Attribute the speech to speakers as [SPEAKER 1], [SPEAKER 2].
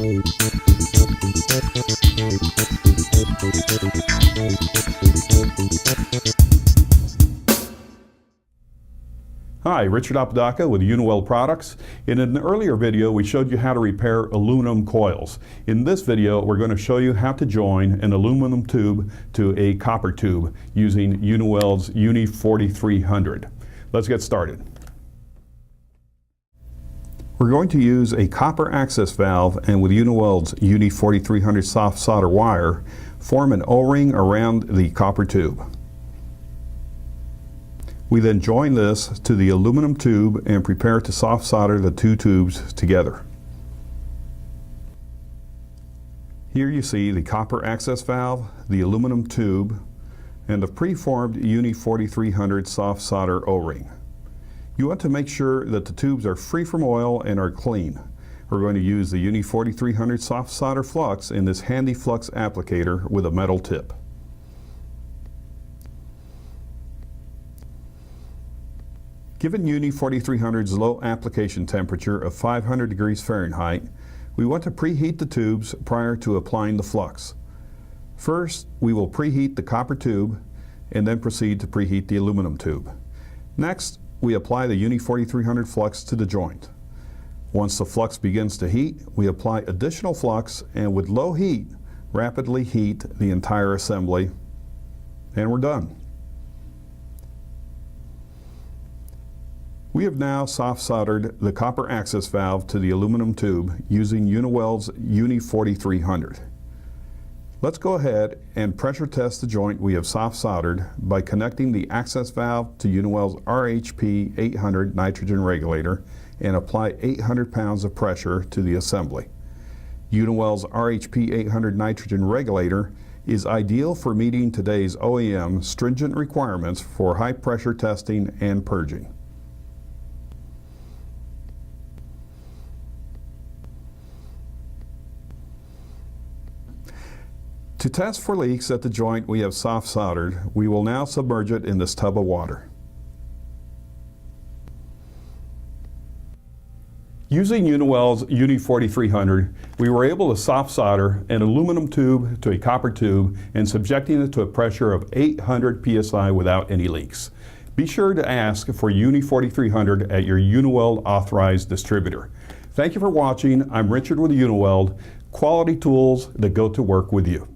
[SPEAKER 1] Hi, Richard Apodaca with Uniweld products. In an earlier video we showed you how to repair aluminum coils. In this video we're going to show you how to join an aluminum tube to a copper tube using Uniweld's UNI4300. Let's get started. We're going to use a copper access valve and with Uniweld's UNI4300 soft solder wire form an O-ring around the copper tube. We then join this to the aluminum tube and prepare to soft solder the two tubes together. Here you see the copper access valve, the aluminum tube, and the preformed UNI4300 soft solder O-ring. You want to make sure that the tubes are free from oil and are clean. We're going to use the UNI4300 soft solder flux in this handy flux applicator with a metal tip. Given UNI4300's low application temperature of 500 degrees Fahrenheit, we want to preheat the tubes prior to applying the flux. First, we will preheat the copper tube and then proceed to preheat the aluminum tube. Next, we apply the UNI4300 flux to the joint. Once the flux begins to heat, we apply additional flux and with low heat, rapidly heat the entire assembly, and we're done. We have now soft soldered the copper access valve to the aluminum tube using Uniweld's UNI4300. Let's go ahead and pressure test the joint we have soft soldered by connecting the access valve to Uniweld's RHP 800 nitrogen regulator and apply 800 pounds of pressure to the assembly. Uniweld's RHP 800 nitrogen regulator is ideal for meeting today's OEM stringent requirements for high pressure testing and purging. To test for leaks at the joint we have soft soldered, we will now submerge it in this tub of water. Using Uniweld's UNI4300, we were able to soft solder an aluminum tube to a copper tube and subjecting it to a pressure of 800 psi without any leaks. Be sure to ask for UNI4300 at your Uniweld authorized distributor. Thank you for watching. I'm Richard with Uniweld, quality tools that go to work with you.